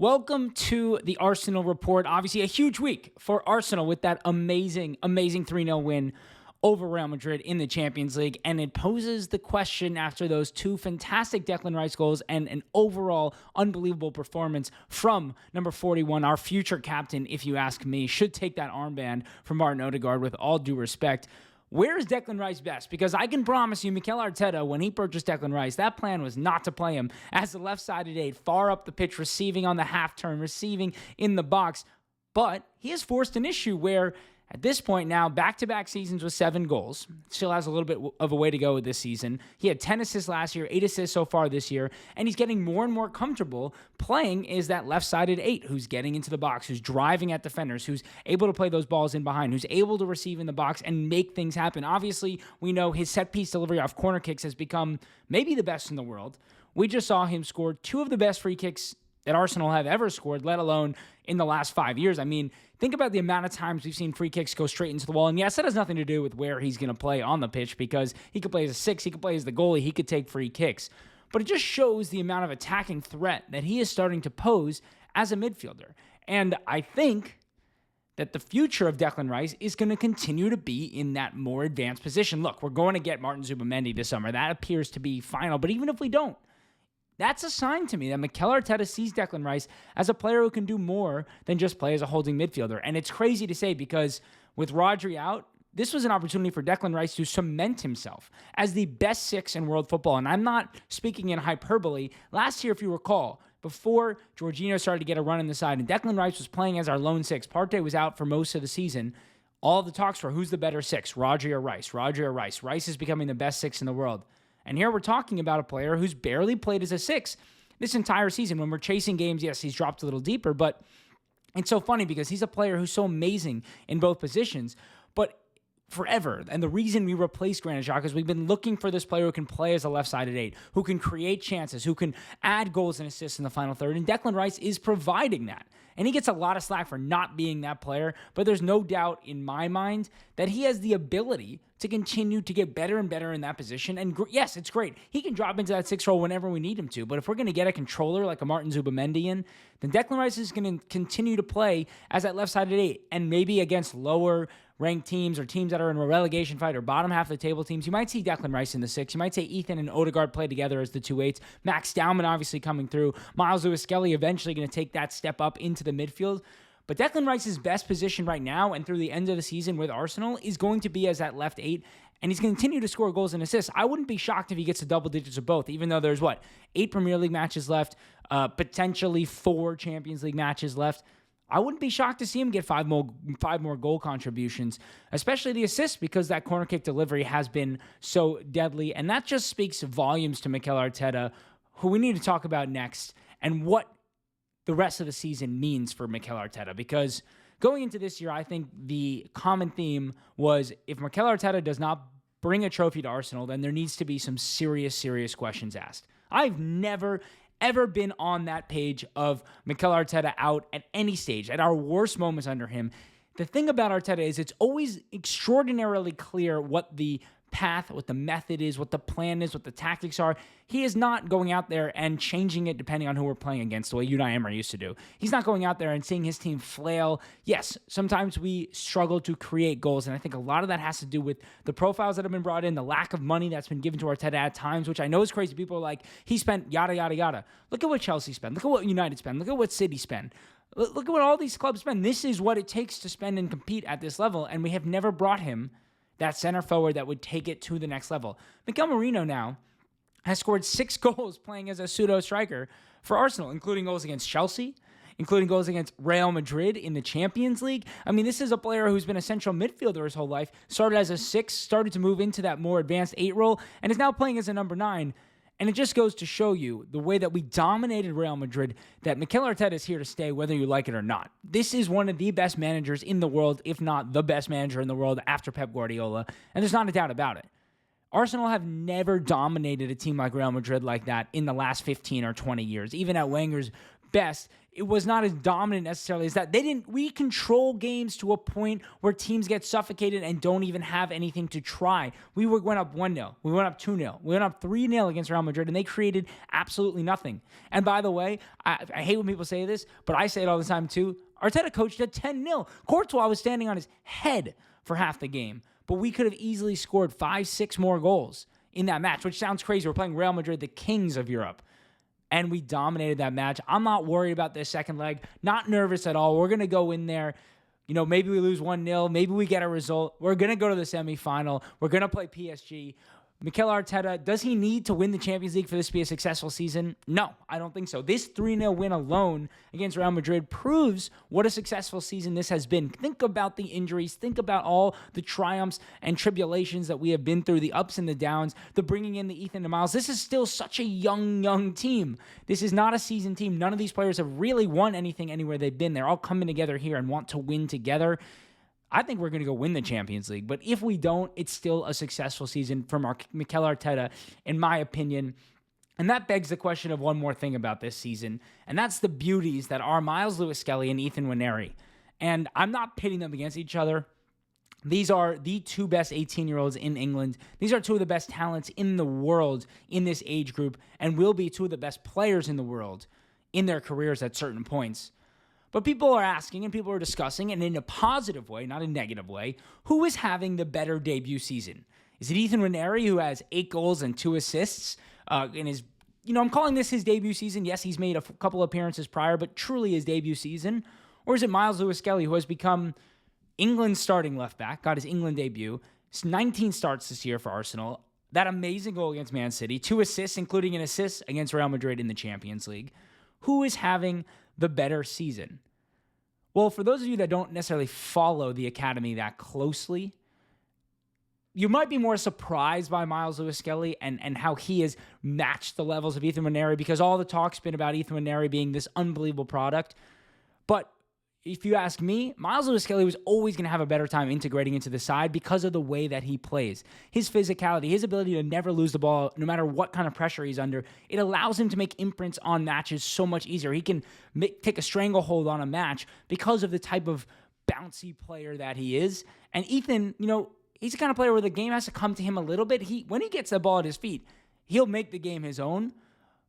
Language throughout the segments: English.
Welcome to the Arsenal Report. Obviously, a huge week for Arsenal with that amazing 3-0 win over Real Madrid in the Champions League. And it poses the question after those two fantastic Declan Rice goals and an overall unbelievable performance from number 41, our future captain, if you ask me, should take that armband from Martin Odegaard with all due respect. Where is Declan Rice best? Because I can promise you, Mikel Arteta, when he purchased Declan Rice, that plan was not to play him as the left-sided 8, far up the pitch, receiving on the half turn, receiving in the box. But he has forced an issue where, at this point now, back-to-back seasons with 7 goals. Still has a little bit of a way to go this season. He had 10 assists last year, 8 assists so far this year, and he's getting more and more comfortable playing as that left-sided 8 who's getting into the box, who's driving at defenders, who's able to play those balls in behind, who's able to receive in the box and make things happen. Obviously, we know his set-piece delivery off corner kicks has become maybe the best in the world. We just saw him score 2 of the best free kicks that Arsenal have ever scored, let alone in the last 5 years. I mean, think about the amount of times we've seen free kicks go straight into the wall. And yes, that has nothing to do with where he's going to play on the pitch, because he could play as a 6, he could play as the goalie, he could take free kicks. But it just shows the amount of attacking threat that he is starting to pose as a midfielder. And I think that the future of Declan Rice is going to continue to be in that more advanced position. Look, we're going to get Martin Zubimendi this summer. That appears to be final. But even if we don't, that's a sign to me that Mikel Arteta sees Declan Rice as a player who can do more than just play as a holding midfielder. And it's crazy to say, because with Rodri out, this was an opportunity for Declan Rice to cement himself as the best 6 in world football. And I'm not speaking in hyperbole. Last year, if you recall, before Jorginho started to get a run in the side and Declan Rice was playing as our lone 6, Partey was out for most of the season, all the talks were, who's the better 6, Rodri or Rice? Rodri or Rice? Rice is becoming the best 6 in the world. And here we're talking about a player who's barely played as a 6 this entire season. When we're chasing games, yes, he's dropped a little deeper, but it's so funny because he's a player who's so amazing in both positions, but forever. And the reason we replaced Granit Xhaka is we've been looking for this player who can play as a left-sided 8, who can create chances, who can add goals and assists in the final third, and Declan Rice is providing that. And he gets a lot of slack for not being that player, but there's no doubt in my mind that he has the ability to continue to get better and better in that position. And yes, it's great. He can drop into that 6 role whenever we need him to, but if we're going to get a controller like a Martin Zubimendi in, then Declan Rice is going to continue to play as that left-sided 8, and maybe against lower ranked teams or teams that are in a relegation fight or bottom half of the table teams, you might see Declan Rice in the 6. You might say Ethan and Odegaard play together as the 2 8s. Max Dowman obviously coming through. Miles Lewis-Skelly eventually going to take that step up into the midfield. But Declan Rice's best position right now and through the end of the season with Arsenal is going to be as that left 8, and he's going to continue to score goals and assists. I wouldn't be shocked if he gets to double digits of both, even though there's, 8 Premier League matches left, potentially 4 Champions League matches left. I wouldn't be shocked to see him get 5 more goal contributions, especially the assists, because that corner kick delivery has been so deadly. And that just speaks volumes to Mikel Arteta, who we need to talk about next, and what the rest of the season means for Mikel Arteta. Because going into this year, I think the common theme was, if Mikel Arteta does not bring a trophy to Arsenal, then there needs to be some serious questions asked. I've never ever been on that page of Mikel Arteta out at any stage, at our worst moments under him. The thing about Arteta is it's always extraordinarily clear what the path, what the method is, what the plan is, what the tactics are. He is not going out there and changing it depending on who we're playing against, the way Unai Emery used to do. He's not going out there and seeing his team flail. Yes, sometimes we struggle to create goals, and I think a lot of that has to do with the profiles that have been brought in, the lack of money that's been given to Arteta at times, which I know is crazy. People are like, he spent yada, yada, yada. Look at what Chelsea spent. Look at what United spent. Look at what City spent. Look at what all these clubs spend. This is what it takes to spend and compete at this level, and we have never brought him that center forward that would take it to the next level. Mikel Merino now has scored 6 goals playing as a pseudo-striker for Arsenal, including goals against Chelsea, including goals against Real Madrid in the Champions League. I mean, this is a player who's been a central midfielder his whole life, started as a 6, started to move into that more advanced 8 role, and is now playing as a number 9. And it just goes to show you the way that we dominated Real Madrid, that Mikel Arteta is here to stay whether you like it or not. This is one of the best managers in the world, if not the best manager in the world after Pep Guardiola, and there's not a doubt about it. Arsenal have never dominated a team like Real Madrid like that in the last 15 or 20 years. Even at Wenger's best, it was not as dominant necessarily as that. We control games to a point where teams get suffocated and don't even have anything to try. We went up 1-0. We went up 2-0. We went up 3-0 against Real Madrid, and they created absolutely nothing. And by the way, I hate when people say this, but I say it all the time too. Arteta coached at 10-0. Courtois was standing on his head for half the game, but we could have easily scored 5-6 more goals in that match, which sounds crazy. We're playing Real Madrid, the kings of Europe. And we dominated that match. I'm not worried about this second leg. Not nervous at all. We're going to go in there. Maybe we lose 1-0. Maybe we get a result. We're going to go to the semifinal. We're going to play PSG. Mikel Arteta, does he need to win the Champions League for this to be a successful season? No, I don't think so. This 3-0 win alone against Real Madrid proves what a successful season this has been. Think about the injuries. Think about all the triumphs and tribulations that we have been through, the ups and the downs, the bringing in the Ethan and Miles. This is still such a young team. This is not a seasoned team. None of these players have really won anything anywhere they've been. They're all coming together here and want to win together. I think we're going to go win the Champions League. But if we don't, it's still a successful season from Mikel Arteta, in my opinion. And that begs the question of one more thing about this season, and that's the beauties that are Miles Lewis-Skelly and Ethan Nwaneri. And I'm not pitting them against each other. These are the two best 18-year-olds in England. These are two of the best talents in the world in this age group and will be two of the best players in the world in their careers at certain points. But people are asking and people are discussing, and in a positive way, not a negative way, who is having the better debut season? Is it Ethan Nwaneri, who has 8 goals and 2 assists in his, I'm calling this his debut season. Yes, he's made a couple appearances prior, but truly his debut season. Or is it Miles Lewis-Skelly, who has become England's starting left back, got his England debut, 19 starts this year for Arsenal, that amazing goal against Man City, 2 assists, including an assist against Real Madrid in the Champions League. Who is having the better season? Well, for those of you that don't necessarily follow the academy that closely, you might be more surprised by Miles Lewis-Skelly and how he has matched the levels of Ethan Nwaneri, because all the talk's been about Ethan Nwaneri being this unbelievable product. But if you ask me, Miles Lewis-Skelly was always going to have a better time integrating into the side because of the way that he plays. His physicality, his ability to never lose the ball, no matter what kind of pressure he's under, it allows him to make imprints on matches so much easier. He can take a stranglehold on a match because of the type of bouncy player that he is. And Ethan, he's the kind of player where the game has to come to him a little bit. When he gets the ball at his feet, he'll make the game his own.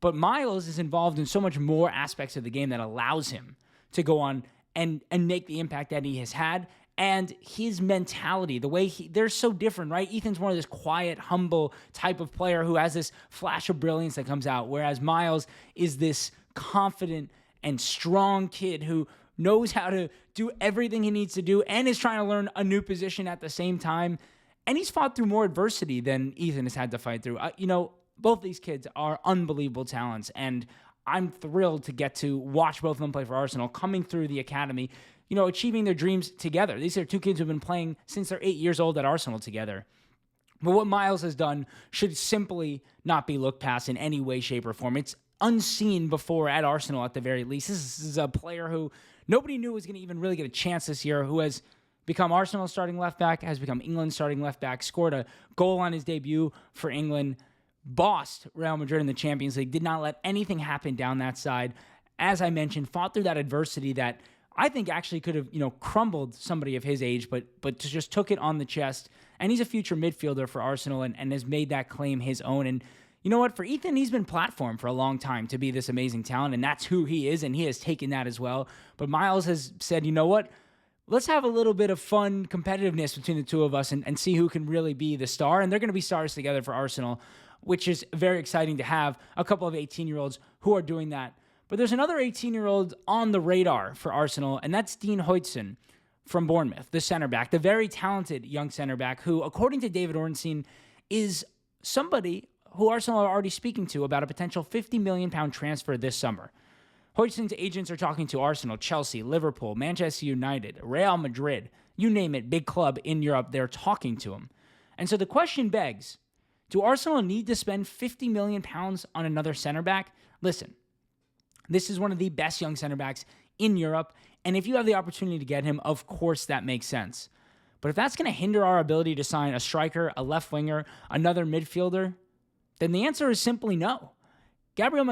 But Miles is involved in so much more aspects of the game that allows him to go on and make the impact that he has had. And his mentality, the way they're so different, right? Ethan's more of this quiet, humble type of player who has this flash of brilliance that comes out, whereas Miles is this confident and strong kid who knows how to do everything he needs to do and is trying to learn a new position at the same time. And he's fought through more adversity than Ethan has had to fight through. Both these kids are unbelievable talents, and I'm thrilled to get to watch both of them play for Arsenal, coming through the academy, achieving their dreams together. These are two kids who've been playing since they're 8 years old at Arsenal together. But what Miles has done should simply not be looked past in any way, shape, or form. It's unseen before at Arsenal at the very least. This is a player who nobody knew was going to even really get a chance this year, who has become Arsenal's starting left back, has become England's starting left back, scored a goal on his debut for England, bossed Real Madrid in the Champions League, did not let anything happen down that side. As I mentioned, fought through that adversity that I think actually could have, crumbled somebody of his age, but just took it on the chest. And he's a future midfielder for Arsenal and has made that claim his own. And you know what? For Ethan, he's been platformed for a long time to be this amazing talent, and that's who he is, and he has taken that as well. But Miles has said, you know what? Let's have a little bit of fun competitiveness between the two of us and see who can really be the star. And they're going to be stars together for Arsenal, which is very exciting to have a couple of 18-year-olds who are doing that. But there's another 18-year-old on the radar for Arsenal, and that's Dean Huijsen from Bournemouth, the center back, the very talented young center back who, according to David Ornstein, is somebody who Arsenal are already speaking to about a potential £50 million transfer this summer. Huijsen's agents are talking to Arsenal, Chelsea, Liverpool, Manchester United, Real Madrid, you name it, big club in Europe, they're talking to him. And so the question begs, do Arsenal need to spend £50 million on another center back? Listen, this is one of the best young center backs in Europe, and if you have the opportunity to get him, of course that makes sense. But if that's going to hinder our ability to sign a striker, a left winger, another midfielder, then the answer is simply no. Gabriel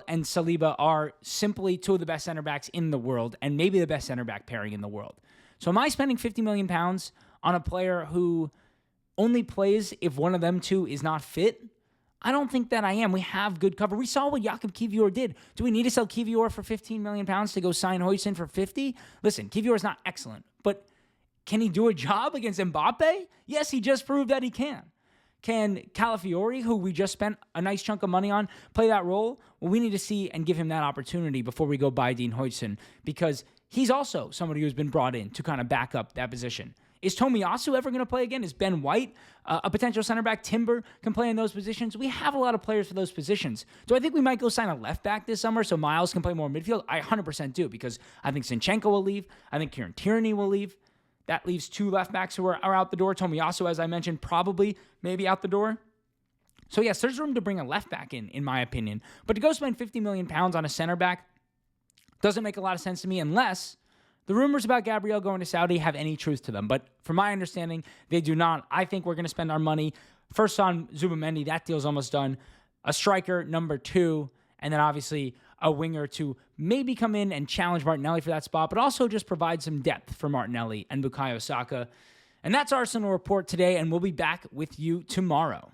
and Saliba are simply two of the best center backs in the world and maybe the best center back pairing in the world. So am I spending £50 million on a player who only plays if one of them two is not fit? I don't think that I am. We have good cover. We saw what Jakub Kiwior did. Do we need to sell Kiwior for £15 million to go sign Huijsen for 50? Listen, Kiwior is not excellent, but can he do a job against Mbappe? Yes, he just proved that he can. Can Calafiori, who we just spent a nice chunk of money on, play that role? Well, we need to see and give him that opportunity before we go buy Dean Huijsen, because he's also somebody who's been brought in to kind of back up that position. Is Tomiyasu ever going to play again? Is Ben White a potential center back? Timber can play in those positions. We have a lot of players for those positions. Do I think we might go sign a left back this summer so Miles can play more midfield? I 100% do, because I think Zinchenko will leave. I think Kieran Tierney will leave. That leaves two left backs who are out the door. Tomiyasu, as I mentioned, probably maybe out the door. So yes, there's room to bring a left back in my opinion. But to go spend £50 million on a center back doesn't make a lot of sense to me unless the rumors about Gabriel going to Saudi have any truth to them. But from my understanding, they do not. I think we're going to spend our money first on Zubimendi. That deal's almost done. A striker, number 2. And then obviously a winger to maybe come in and challenge Martinelli for that spot, but also just provide some depth for Martinelli and Bukayo Saka. And that's Arsenal Report today, and we'll be back with you tomorrow.